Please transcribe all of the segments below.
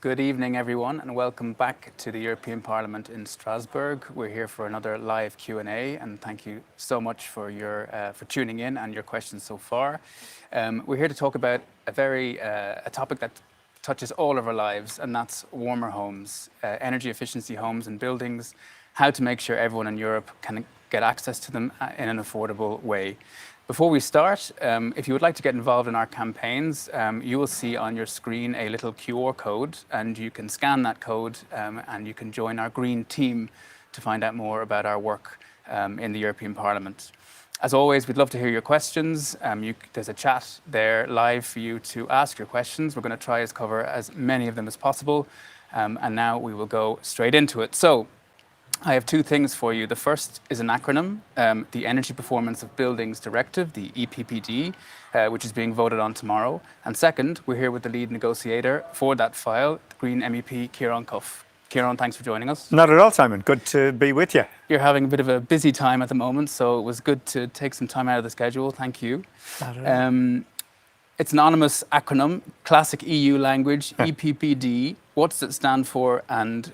Good evening, everyone, and welcome back to the European Parliament in Strasbourg. We're here for another live Q&A, and thank you so much for for tuning in and your questions so far. We're here to talk about a topic that touches all of our lives, and that's warmer homes, energy efficiency homes and buildings, how to make sure everyone in Europe can get access to them in an affordable way. Before we start, if you would like to get involved in our campaigns, you will see on your screen a little QR code, and you can scan that code and you can join our green team to find out more about our work in the European Parliament. As always, we'd love to hear your questions. There's a chat there live for you to ask your questions. We're going to try to cover as many of them as possible. And now we will go straight into it. So, I have two things for you. The first is an acronym, the Energy Performance of Buildings Directive, the EPBD, which is being voted on tomorrow. And second, we're here with the lead negotiator for that file, the Green MEP Ciarán Cuffe. Ciarán, thanks for joining us. Not at all, Simon. Good to be with you. You're having a bit of a busy time at the moment, so it was good to take some time out of the schedule. Thank you. Not at all. It's an anonymous acronym, classic EU language, EPBD. What does it stand for, and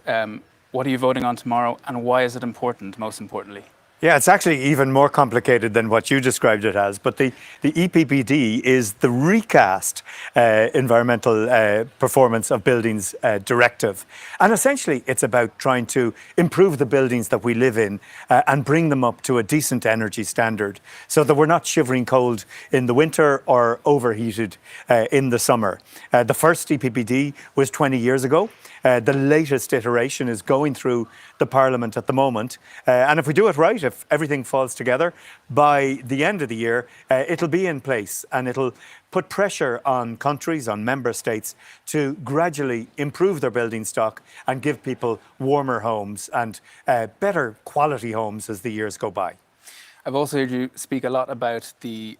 what are you voting on tomorrow, and why is it important, most importantly? Yeah, it's actually even more complicated than what you described it as. But the EPBD is the recast environmental performance of buildings directive. And essentially, it's about trying to improve the buildings that we live in and bring them up to a decent energy standard so that we're not shivering cold in the winter or overheated in the summer. The first EPBD was 20 years ago. The latest iteration is going through the Parliament at the moment. And if we do it right, if everything falls together, by the end of the year, it'll be in place, and it'll put pressure on countries, on member states, to gradually improve their building stock and give people warmer homes and better quality homes as the years go by. I've also heard you speak a lot about the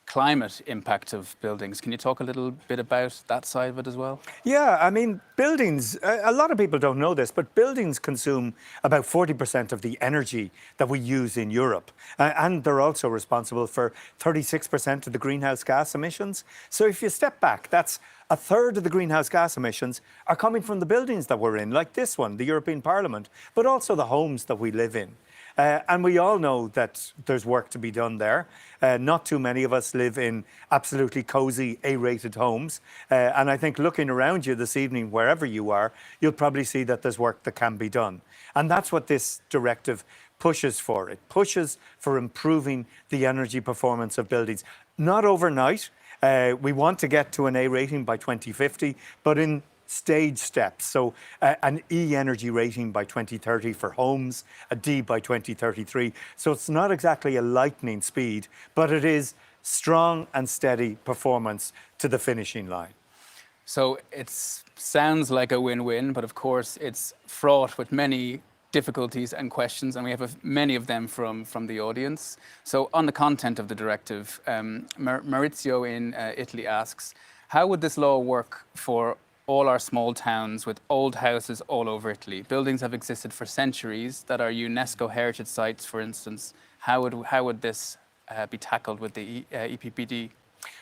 climate impact of buildings. Can you talk a little bit about that side of it as well? Yeah, I mean, buildings, a lot of people don't know this, but buildings consume about 40% of the energy that we use in Europe. And they're also responsible for 36% of the greenhouse gas emissions. So if you step back, that's a third of the greenhouse gas emissions are coming from the buildings that we're in, like this one, the European Parliament, but also the homes that we live in. And we all know that there's work to be done there. Not too many of us live in absolutely cosy A-rated homes. And I think looking around you this evening, wherever you are, you'll probably see that there's work that can be done. And that's what this directive pushes for. It pushes for improving the energy performance of buildings. Not overnight. We want to get to an A rating by 2050, but in stage steps. So an E energy rating by 2030 for homes, a D by 2033. So it's not exactly a lightning speed, but it is strong and steady performance to the finishing line. So it sounds like a win-win, but of course it's fraught with many difficulties and questions, and we have many of them from the audience. So on the content of the directive, Maurizio in Italy asks, how would this law work for all our small towns with old houses all over Italy? Buildings have existed for centuries that are UNESCO heritage sites, for instance. How would this be tackled with the EPBD?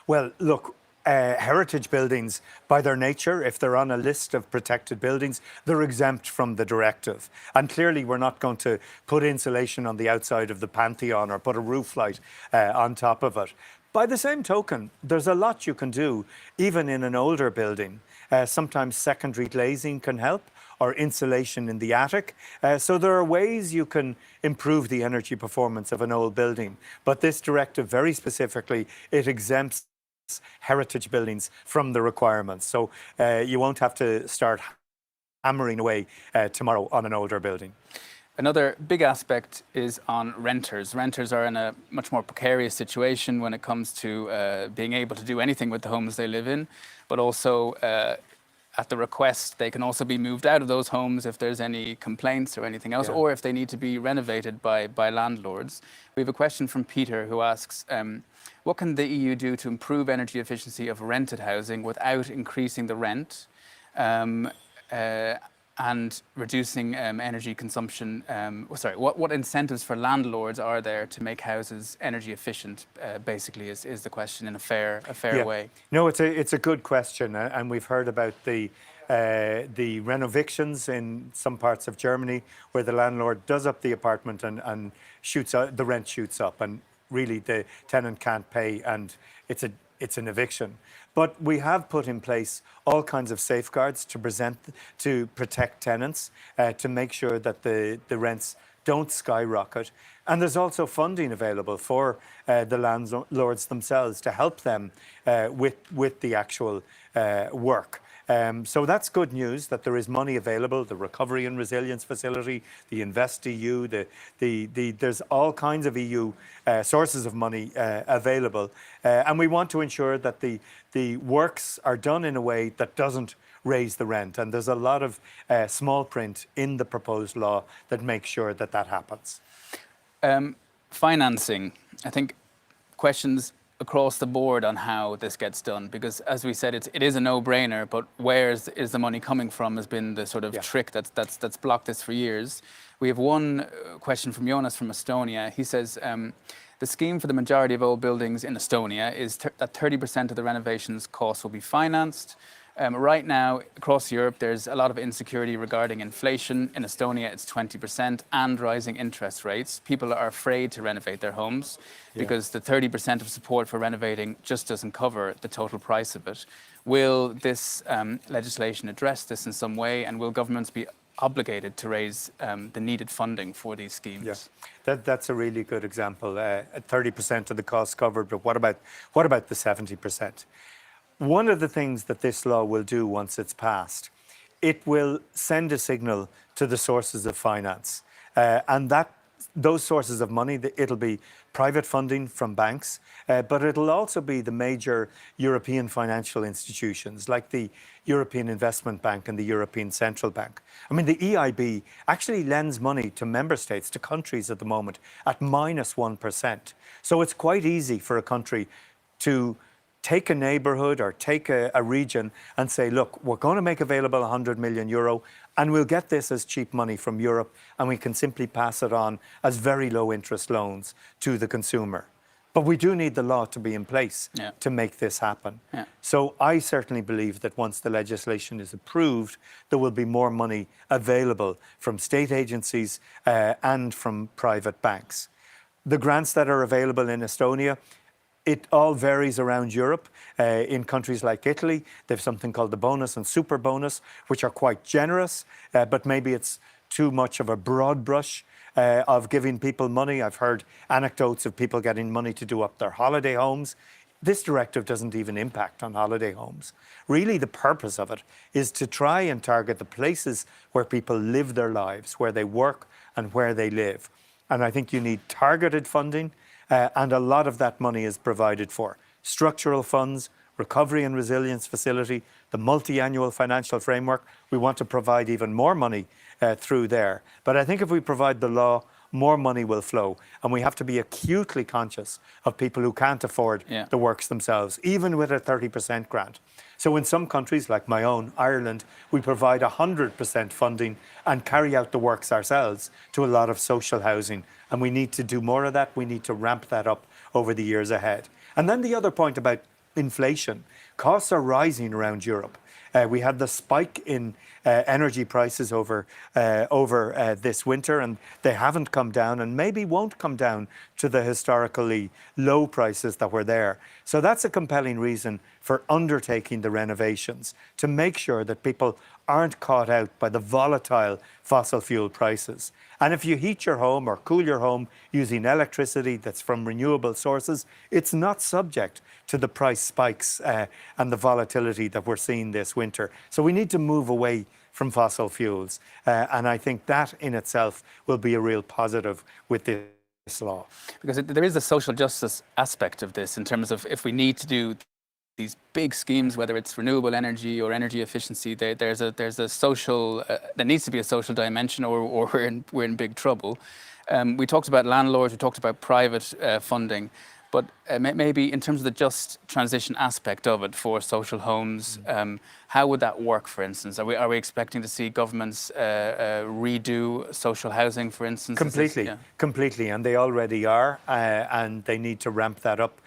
Well, look, heritage buildings, by their nature, if they're on a list of protected buildings, they're exempt from the directive. And clearly, we're not going to put insulation on the outside of the Pantheon or put a roof light on top of it. By the same token, there's a lot you can do, even in an older building. Sometimes secondary glazing can help, or insulation in the attic. So there are ways you can improve the energy performance of an old building. But this directive, very specifically, it exempts heritage buildings from the requirements. So you won't have to start hammering away tomorrow on an older building. Another big aspect is on renters. Renters are in a much more precarious situation when it comes to being able to do anything with the homes they live in, but also at the request, they can also be moved out of those homes if there's any complaints or anything else, or if they need to be renovated by landlords. We have a question from Peter who asks, what can the EU do to improve energy efficiency of rented housing without increasing the rent? and reducing energy consumption. What incentives for landlords are there to make houses energy efficient? Basically, is the question in a fair way. No, it's a good question, and we've heard about the renovictions in some parts of Germany, where the landlord does up the apartment and the rent shoots up, and really the tenant can't pay, and it's an eviction. But we have put in place all kinds of safeguards to protect tenants, to make sure that the rents don't skyrocket. And there's also funding available for the landlords themselves to help them with the actual work. So that's good news that there is money available, the Recovery and Resilience Facility, the InvestEU, there's all kinds of EU sources of money available. And we want to ensure that the works are done in a way that doesn't raise the rent. And there's a lot of small print in the proposed law that makes sure that that happens. Financing, I think questions across the board on how this gets done, because as we said, it is a no-brainer, but where is the money coming from has been the sort of trick that's blocked this for years. We have one question from Jonas from Estonia. He says, the scheme for the majority of old buildings in Estonia is that 30% of the renovations costs will be financed. Right now, across Europe, there's a lot of insecurity regarding inflation. In Estonia, it's 20% and rising interest rates. People are afraid to renovate their homes because the 30% of support for renovating just doesn't cover the total price of it. Will this legislation address this in some way, and will governments be obligated to raise the needed funding for these schemes? Yeah, that's a really good example. 30% of the costs covered, but what about the 70%? One of the things that this law will do once it's passed, it will send a signal to the sources of finance. And those sources of money, it'll be private funding from banks, but it'll also be the major European financial institutions like the European Investment Bank and the European Central Bank. I mean, the EIB actually lends money to member states, to countries at the moment, at -1%. So it's quite easy for a country to take a neighborhood or take a region and say, look, we're going to make available 100 million euro and we'll get this as cheap money from Europe, and we can simply pass it on as very low interest loans to the consumer. But we do need the law to be in place to make this happen. So I certainly believe that once the legislation is approved, there will be more money available from state agencies and from private banks. The grants that are available in Estonia, it all varies around Europe. In countries like Italy, they have something called the bonus and super bonus, which are quite generous, but maybe it's too much of a broad brush of giving people money. I've heard anecdotes of people getting money to do up their holiday homes. This directive doesn't even impact on holiday homes. Really, the purpose of it is to try and target the places where people live their lives, where they work and where they live. And I think you need targeted funding. And a lot of that money is provided for. Structural funds, Recovery and Resilience Facility, the multi-annual financial framework. We want to provide even more money through there. But I think if we provide the law, more money will flow. And we have to be acutely conscious of people who can't afford the works themselves, even with a 30% grant. So in some countries, like my own, Ireland, we provide 100% funding and carry out the works ourselves to a lot of social housing. And we need to do more of that. We need to ramp that up over the years ahead. And then the other point about inflation. Costs are rising around Europe. We had the spike in energy prices over this winter, and they haven't come down and maybe won't come down to the historically low prices that were there. So that's a compelling reason for undertaking the renovations, to make sure that people aren't caught out by the volatile fossil fuel prices. And if you heat your home or cool your home using electricity that's from renewable sources, it's not subject to the price spikes and the volatility that we're seeing this winter. So we need to move away from fossil fuels. And I think that in itself will be a real positive with this law. Because there is a social justice aspect of this, in terms of if we need to do these big schemes, whether it's renewable energy or energy efficiency, there's a social, there needs to be a social dimension, or we're in big trouble. We talked about landlords, we talked about private funding, But maybe in terms of the just transition aspect of it for social homes, how would that work, for instance? Are we expecting to see governments redo social housing, for instance? Completely, and they already are, and they need to ramp that up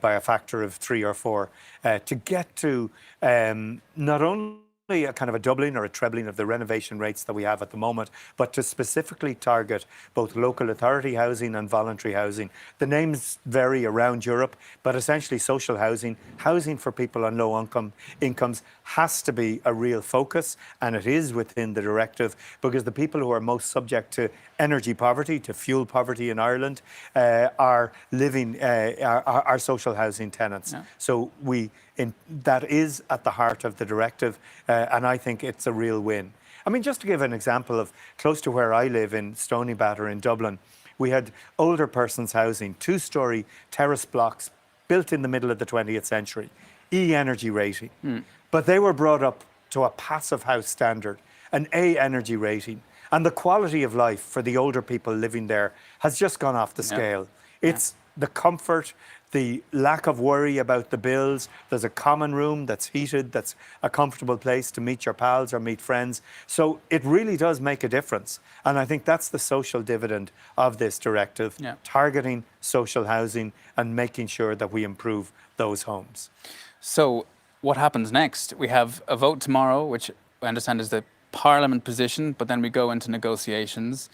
by a factor of 3 or 4 to get to not only a kind of a doubling or a trebling of the renovation rates that we have at the moment, but to specifically target both local authority housing and voluntary housing. The names vary around Europe, but essentially social housing, housing for people on low incomes has to be a real focus, and it is within the directive, because the people who are most subject to energy poverty, to fuel poverty in Ireland, are living, are social housing tenants. Yeah. So that is at the heart of the directive, and I think it's a real win. I mean, just to give an example of close to where I live in Stoneybatter in Dublin, we had older persons housing, 2-storey terrace blocks built in the middle of the 20th century, E-energy rating. But they were brought up to a passive house standard, an A energy rating. And the quality of life for the older people living there has just gone off the scale. It's the comfort, the lack of worry about the bills. There's a common room that's heated, that's a comfortable place to meet your pals or meet friends. So it really does make a difference. And I think that's the social dividend of this directive, targeting social housing and making sure that we improve those homes. So what happens next? We have a vote tomorrow, which I understand is the Parliament position, but then we go into negotiations.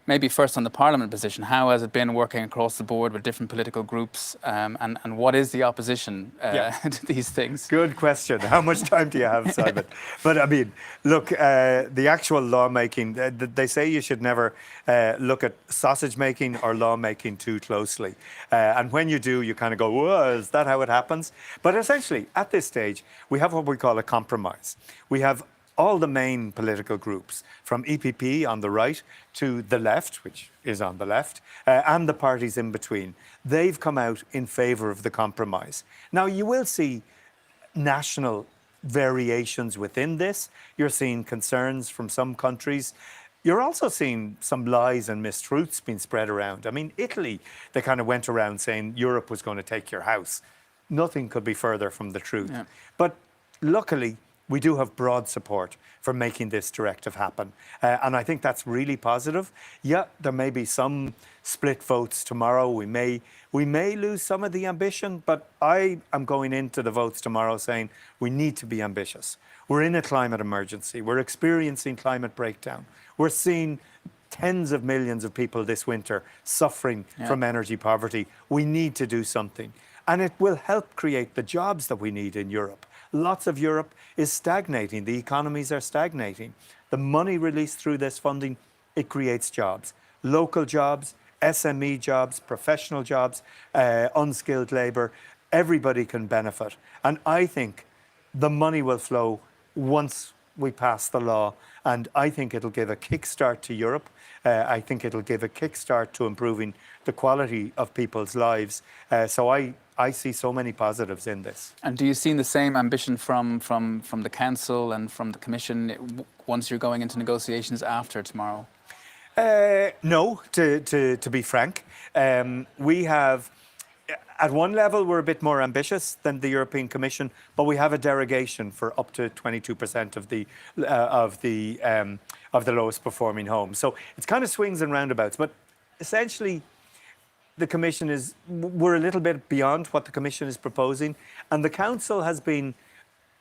Maybe first on the Parliament position, how has it been working across the board with different political groups, and what is the opposition to these things? Good question. How much time do you have, Simon? But I mean, look, the actual lawmaking, they say you should never look at sausage making or lawmaking too closely. And when you do, you kind of go, whoa, is that how it happens? But essentially, at this stage, we have what we call a compromise. We have all the main political groups, from EPP on the right to the left, which is on the left, and the parties in between. They've come out in favour of the compromise. Now, you will see national variations within this. You're seeing concerns from some countries. You're also seeing some lies and mistruths being spread around. I mean, Italy, they kind of went around saying Europe was going to take your house. Nothing could be further from the truth. Yeah. But luckily, we do have broad support for making this directive happen. And I think that's really positive. Yeah, there may be some split votes tomorrow. We may lose some of the ambition, but I am going into the votes tomorrow saying we need to be ambitious. We're in a climate emergency. We're experiencing climate breakdown. We're seeing tens of millions of people this winter suffering from energy poverty. We need to do something. And it will help create the jobs that we need in Europe. Lots of Europe is stagnating. The economies are stagnating. The money released through this funding, it creates jobs. Local jobs, SME jobs, professional jobs, unskilled labour. Everybody can benefit. And I think the money will flow once we pass the law. And I think it'll give a kickstart to Europe. I think it'll give a kickstart to improving the quality of people's lives. So I see so many positives in this. And do you see the same ambition from the Council and from the Commission once you're going into negotiations after tomorrow? No, to be frank. We have, at one level, we're a bit more ambitious than the European Commission, but we have a derogation for up to 22% of the lowest performing homes. So it's kind of swings and roundabouts, but essentially, the Commission we're a little bit beyond what the Commission is proposing, and the Council has been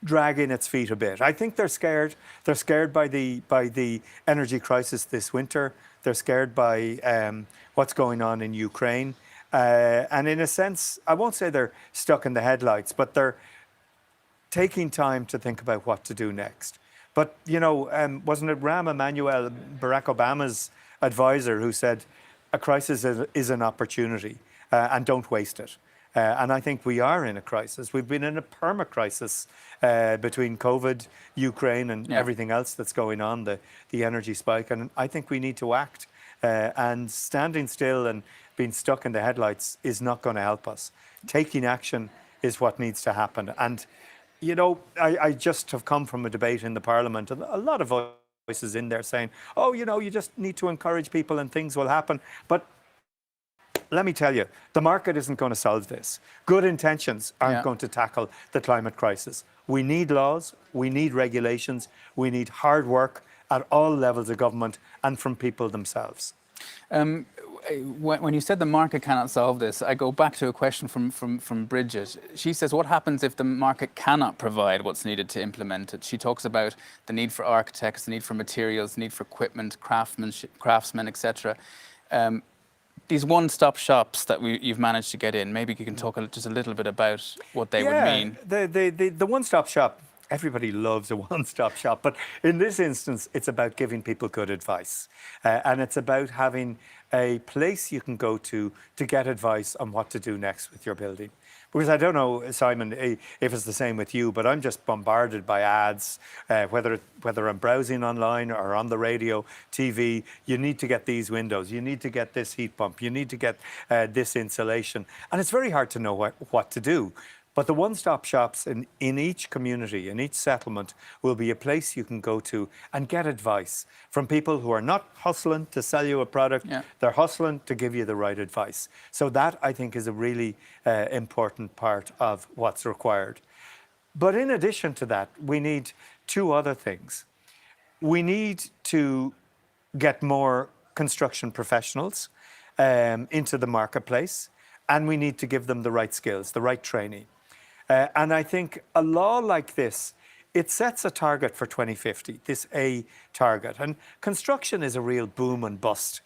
dragging its feet a bit. I think they're scared. They're scared by the energy crisis this winter. They're scared by what's going on in Ukraine. And in a sense, I won't say they're stuck in the headlights, but they're taking time to think about what to do next. But, you know, wasn't it Rahm Emanuel, Barack Obama's advisor, who said, a crisis is an opportunity, and don't waste it. And I think we are in a crisis. We've been in a perma-crisis between COVID, Ukraine, and everything else that's going on, the energy spike. And I think we need to act. And standing still and being stuck in the headlights is not going to help us. Taking action is what needs to happen. And, you know, I just have come from a debate in the Parliament, and a lot of voices in there saying, oh, you know, you just need to encourage people and things will happen. But let me tell you, the market isn't going to solve this. Good intentions aren't going to tackle the climate crisis. We need laws, we need regulations, we need hard work at all levels of government and from people themselves. When you said the market cannot solve this, I go back to a question from Bridget. She says, what happens if the market cannot provide what's needed to implement it? She talks about the need for architects, the need for materials, the need for equipment, craftsmen, etc. These one-stop shops that you've managed to get in, maybe you can talk just a little bit about what they would mean. The one-stop shop, everybody loves a one-stop shop, but in this instance, it's about giving people good advice. And it's about having a place you can go to get advice on what to do next with your building. Because I don't know, Simon, if it's the same with you, but I'm just bombarded by ads, whether I'm browsing online or on the radio, TV. You need to get these windows, you need to get this heat pump, you need to get this insulation. And it's very hard to know what to do. But the one-stop shops in each community, in each settlement, will be a place you can go to and get advice from people who are not hustling to sell you a product. They're hustling to give you the right advice. So that, I think, is a really important part of what's required. But in addition to that, we need two other things. We need to get more construction professionals into the marketplace, and we need to give them the right skills, the right training. And I think a law like this, it sets a target for 2050, this A target. And construction is a real boom and bust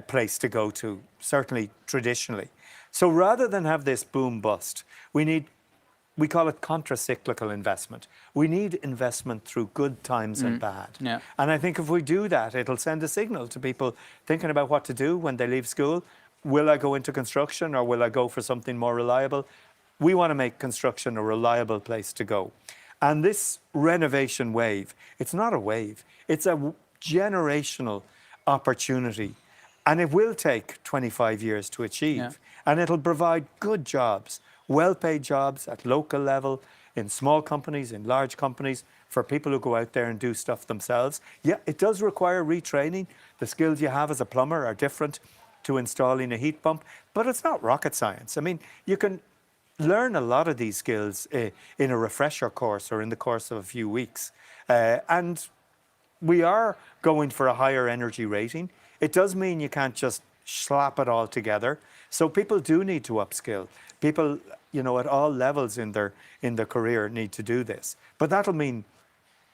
place to go to, certainly traditionally. So rather than have this boom bust, we call it contra-cyclical investment. We need investment through good times and bad. And I think if we do that, it'll send a signal to people thinking about what to do when they leave school. Will I go into construction or will I go for something more reliable? We want to make construction a reliable place to go. And this renovation wave, it's not a wave, it's a generational opportunity. And it will take 25 years to achieve. And it'll provide good jobs, well-paid jobs at local level, in small companies, in large companies, for people who go out there and do stuff themselves. Yeah, it does require retraining. The skills you have as a plumber are different to installing a heat pump, but it's not rocket science. I mean, you can learn a lot of these skills in a refresher course or in the course of a few weeks. And we are going for a higher energy rating. It does mean you can't just slap it all together. So people do need to upskill. People, at all levels in their career need to do this. But that'll mean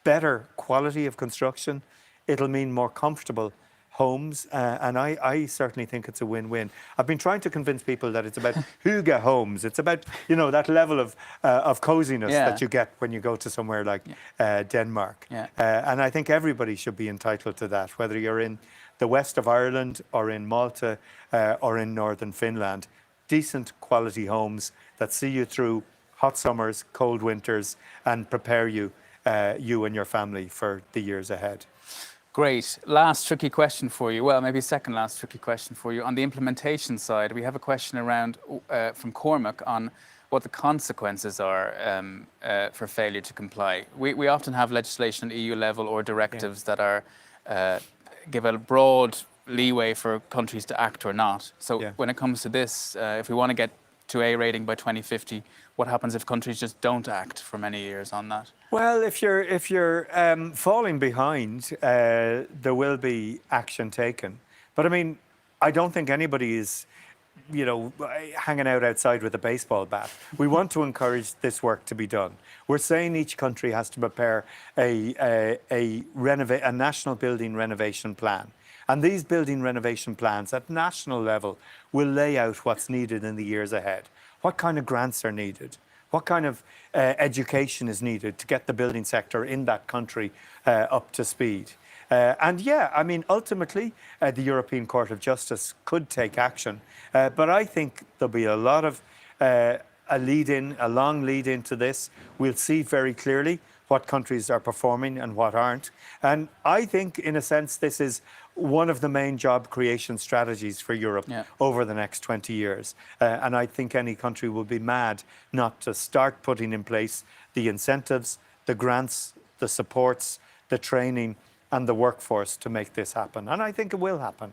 better quality of construction. It'll mean more comfortable homes, and I certainly think it's a win-win. I've been trying to convince people that it's about hygge homes. It's about that level of coziness that you get when you go to somewhere like Denmark. And I think everybody should be entitled to that, whether you're in the west of Ireland or in Malta or in northern Finland. Decent quality homes that see you through hot summers, cold winters, and prepare you and your family for the years ahead. Great. Last tricky question for you. Well, maybe second last tricky question for you. On the implementation side, we have a question around from Cormac on what the consequences are for failure to comply. We often have legislation at EU level or directives that are give a broad leeway for countries to act or not. So when it comes to this, if we want to get to A rating by 2050, what happens if countries just don't act for many years on that? Well, if you're falling behind, there will be action taken. But I mean, I don't think anybody is, hanging out outside with a baseball bat. We want to encourage this work to be done. We're saying each country has to prepare a national building renovation plan. And these building renovation plans at national level will lay out what's needed in the years ahead. What kind of grants are needed? What kind of education is needed to get the building sector in that country up to speed? Ultimately, the European Court of Justice could take action. But I think there'll be a lot of a long lead into this. We'll see very clearly what countries are performing and what aren't. And I think, in a sense, this is one of the main job creation strategies for Europe over the next 20 years. And I think any country will be mad not to start putting in place the incentives, the grants, the supports, the training, and the workforce to make this happen. And I think it will happen.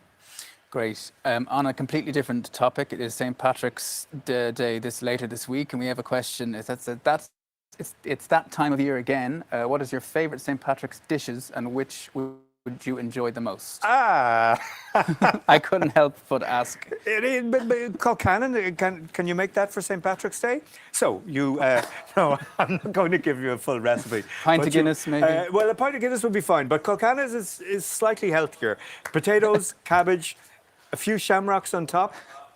Great. On a completely different topic, it is St. Patrick's Day later this week, and we have a question. It's that time of year again. What is your favourite St. Patrick's dishes, and which would you enjoy the most? Ah, I couldn't help but ask. but Colcannon, can you make that for St. Patrick's Day? So you, no, I'm not going to give you a full recipe. Pint but of Guinness, maybe? Well, a pint of Guinness would be fine, but Colcannon is slightly healthier. Potatoes, cabbage, a few shamrocks on top,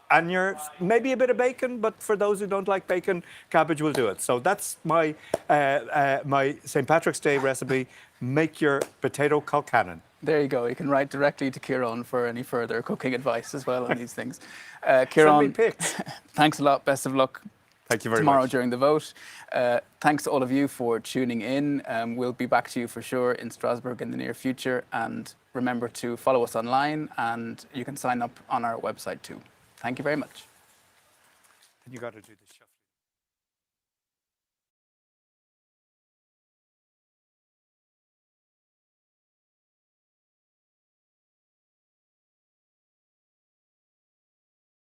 and maybe a bit of bacon, but for those who don't like bacon, cabbage will do it. So that's my my St. Patrick's Day recipe. Make your potato colcannon. There you go. You can write directly to Ciarán for any further cooking advice as well on these things. Send me Ciarán, pics. thanks a lot. Best of luck Thank you very tomorrow much. during the vote. Thanks to all of you for tuning in. We'll be back to you for sure in Strasbourg in the near future. And remember to follow us online, and you can sign up on our website too. Thank you very much. You got to do this shuffle.